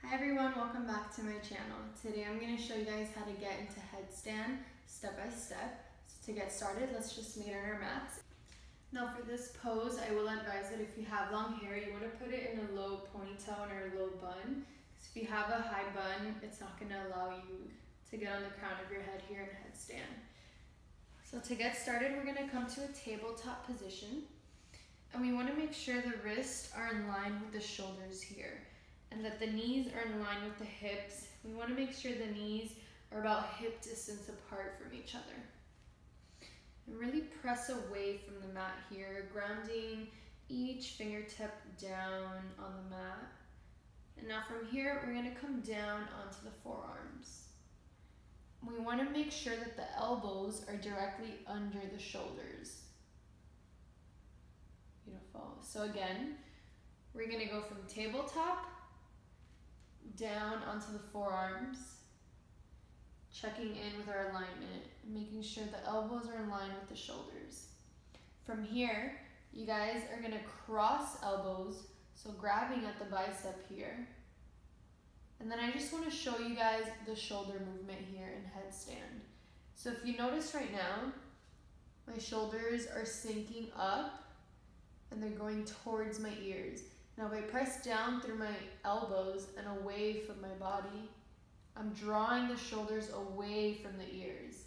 Hi everyone, welcome back to my channel. Today I'm going to show you guys how to get into headstand step by step. So to get started, let's just meet on our mats. Now for this pose, I will advise that if you have long hair, you want to put it in a low ponytail or a low bun. Because if you have a high bun, it's not going to allow you to get on the crown of your head here in headstand. So to get started, we're going to come to a tabletop position. And we want to make sure the wrists are in line with the shoulders here, and that the knees are in line with the hips. We want to make sure the knees are about hip distance apart from each other. And really press away from the mat here, grounding each fingertip down on the mat. And now from here, we're going to come down onto the forearms. We want to make sure that the elbows are directly under the shoulders. Beautiful. So again, we're going to go from tabletop down onto the forearms, checking in with our alignment, making sure the elbows are in line with the shoulders. From here, you guys are going to cross elbows, so grabbing at the bicep here. And then I just want to show you guys the shoulder movement here in headstand. So if you notice right now, my shoulders are sinking up and they're going towards my ears. Now if I press down through my elbows and away from my body, I'm drawing the shoulders away from the ears.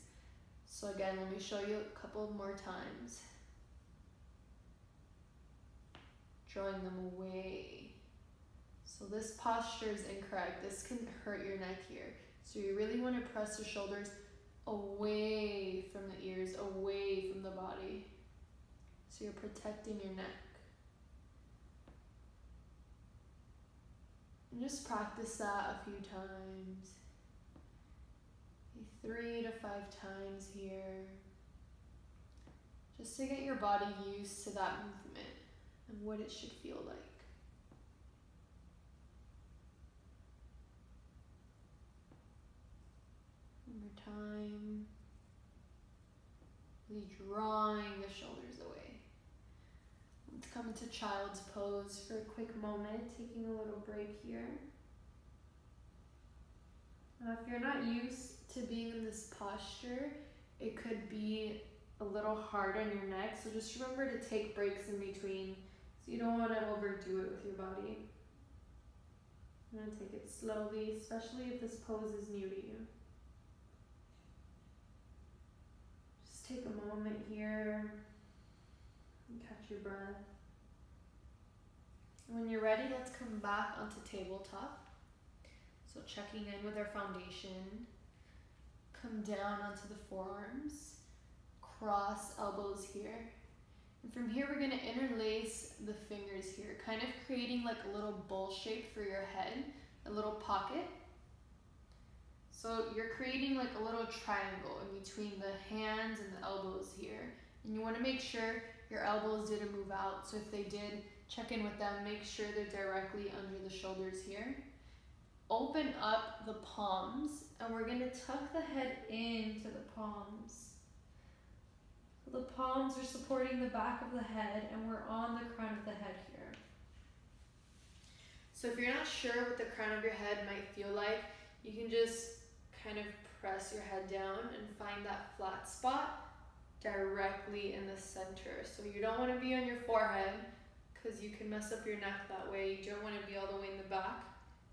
So again, let me show you a couple more times. Drawing them away. So this posture is incorrect. This can hurt your neck here. So you really want to press the shoulders away from the ears, away from the body. So you're protecting your neck. And just practice that a few times. 3 to 5 times here. Just to get your body used to that movement and what it should feel like. One more time. Really drawing the shoulders away. Let's come into child's pose for a quick moment, taking a little break here. Now, if you're not used to being in this posture, it could be a little hard on your neck, so just remember to take breaks in between, so you don't want to overdo it with your body. I'm going to take it slowly, especially if this pose is new to you. Just take a moment here and catch your breath. And when you're ready, let's come back onto tabletop. So checking in with our foundation. Come down onto the forearms. Cross elbows here. And from here, we're going to interlace the fingers here, kind of creating like a little bowl shape for your head, a little pocket. So you're creating like a little triangle in between the hands and the elbows here. And you want to make sure your elbows didn't move out. So if they did, check in with them. Make sure they're directly under the shoulders here. Open up the palms, and we're going to tuck the head into the palms. So the palms are supporting the back of the head, and we're on the crown of the head here. So if you're not sure what the crown of your head might feel like, you can just kind of press your head down and find that flat spot directly in the center. So you don't want to be on your forehead because you can mess up your neck that way. You don't want to be all the way in the back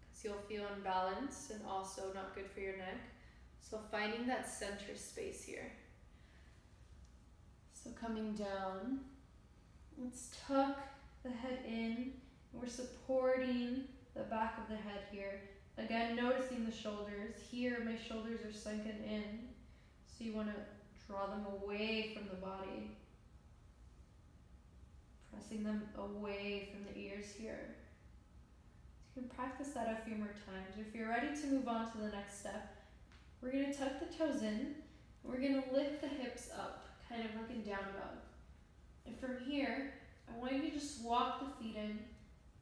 because you'll feel unbalanced and also not good for your neck. So finding that center space here. So coming down, let's tuck the head in. We're supporting the back of the head here. Again, noticing the shoulders. Here, my shoulders are sunken in. So you want to draw them away from the body. Pressing them away from the ears here. So you can practice that a few more times. If you're ready to move on to the next step, we're going to tuck the toes in. We're going to lift the hips up, kind of looking down dog. And from here, I want you to just walk the feet in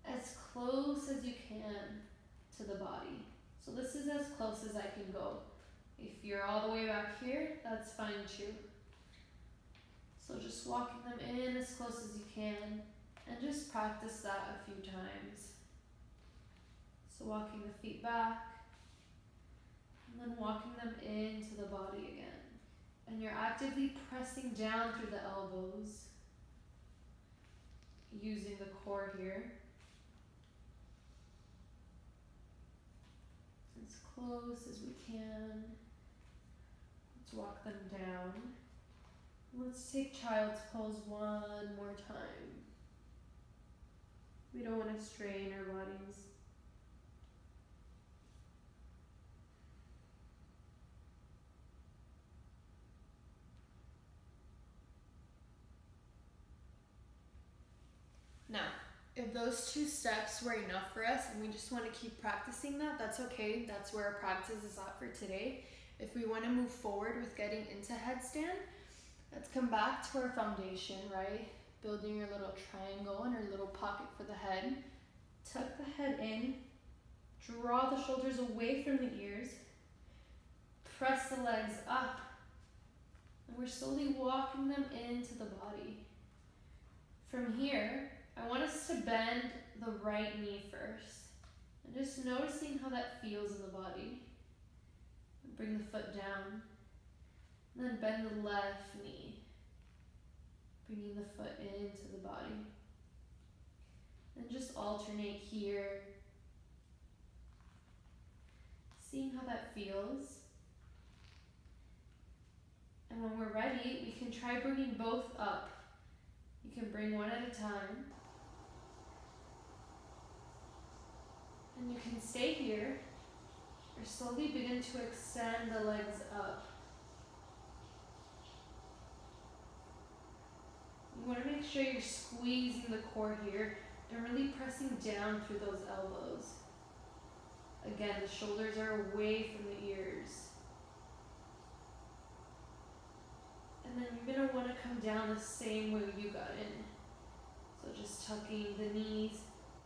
as close as you can to the body. So this is as close as I can go. If you're all the way back here, that's fine too. So just walking them in as close as you can, and just practice that a few times. So walking the feet back, and then walking them into the body again. And you're actively pressing down through the elbows, using the core here. As close as we can. Let's walk them down. Let's take child's pose one more time. We don't want to strain our bodies. Now, if those 2 steps were enough for us and we just want to keep practicing that, that's okay. That's where our practice is at for today. If we want to move forward with getting into headstand, let's come back to our foundation, right? Building your little triangle and our little pocket for the head. Tuck the head in. Draw the shoulders away from the ears. Press the legs up. And we're slowly walking them into the body. From here, I want us to bend the right knee first. And just noticing how that feels in the body. And bring the foot down. And then bend the left knee. Bringing the foot into the body. And just alternate here. Seeing how that feels. And when we're ready, we can try bringing both up. You can bring one at a time. And you can stay here, or slowly begin to extend the legs up. You want to make sure you're squeezing the core here and really pressing down through those elbows. Again, the shoulders are away from the ears. And then you're going to want to come down the same way you got in. So just tucking the knees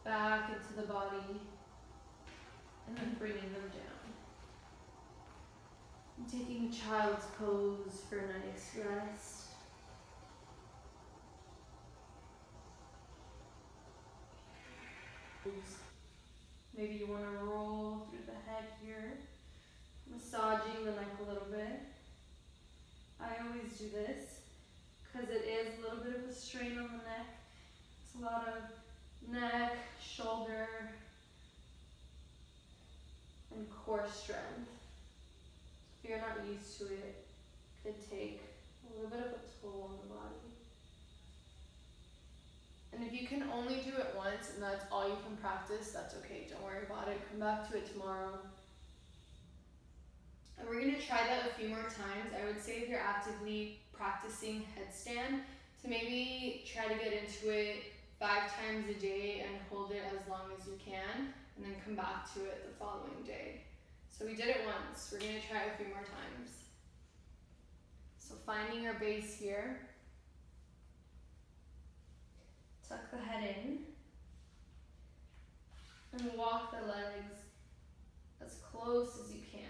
back into the body and then bringing them down. And taking a child's pose for a nice rest. Maybe you want to roll through the head here, massaging the neck a little bit. I always do this because it is a little bit of a strain on the neck. It's a lot of neck, shoulder, and core strength. If you're not used to it, it could take a little bit of a toll on the body. And if you can only do it once and that's all you can practice, that's okay. Don't worry about it. Come back to it tomorrow. And we're going to try that a few more times. I would say if you're actively practicing headstand, to maybe try to get into it 5 times a day and hold it as long as you can, and then come back to it the following day. So we did it once. We're going to try it a few more times. So finding our base here. Tuck the head in. And walk the legs as close as you can.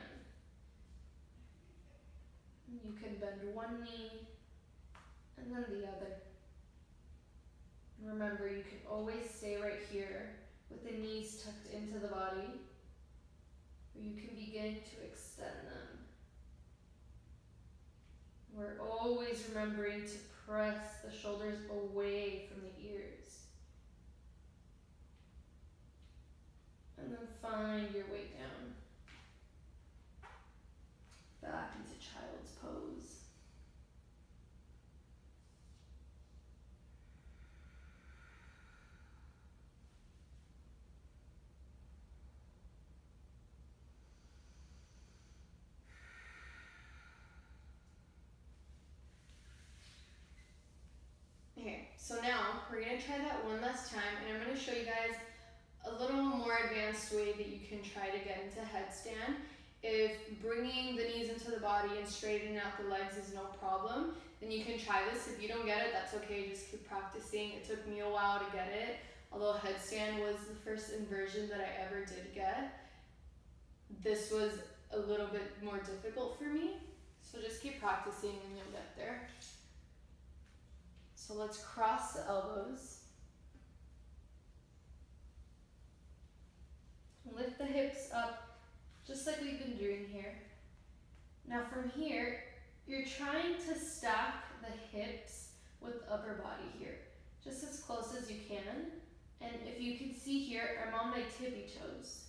You can bend one knee and then the other. Remember, you can always stay right here with the knees tucked into the body, or you can begin to extend them. We're always remembering to press the shoulders away from the ears. And then find your way down. Back into child's pose. Okay, so now we're going to try that one last time, and I'm going to show you guys a little more advanced way that you can try to get into headstand. If bringing the knees into the body and straightening out the legs is no problem, then you can try this. If you don't get it, that's okay, just keep practicing. It took me a while to get it, although headstand was the first inversion that I ever did get. This was a little bit more difficult for me, so just keep practicing and you'll get there. So let's cross the elbows. Lift the hips up, just like we've been doing here. Now from here, you're trying to stack the hips with upper body here, just as close as you can. And if you can see here, I'm on my tippy toes.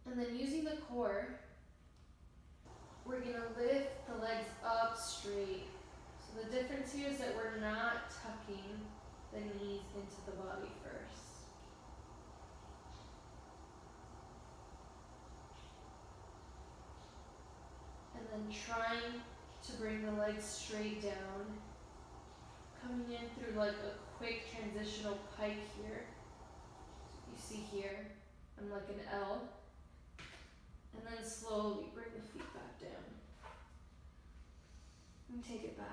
And then using the core, we're gonna lift the legs up straight. So the difference here is that we're not tucking the knees into the body first. And then trying to bring the legs straight down. Coming in through like a quick transitional pike here. So you see here, I'm like an L. And then slowly bring the feet back down. And take it back.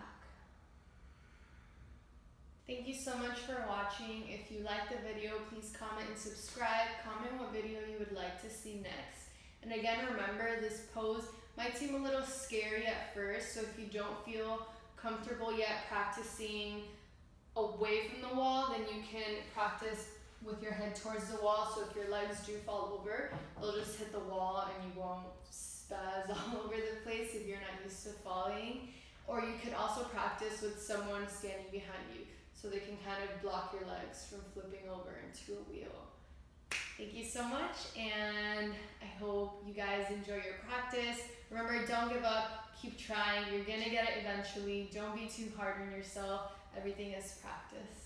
Thank you so much for watching. If you liked the video, please comment and subscribe. Comment what video you would like to see next. And again, remember, this pose might seem a little scary at first, so if you don't feel comfortable yet practicing away from the wall, then you can practice with your head towards the wall. So if your legs do fall over, they'll just hit the wall and you won't spaz all over the place if you're not used to falling. Or you could also practice with someone standing behind you, so they can kind of block your legs from flipping over into a wheel. Thank you so much, and I hope you guys enjoy your practice. Remember, don't give up, keep trying. You're gonna get it eventually. Don't be too hard on yourself. Everything is practice.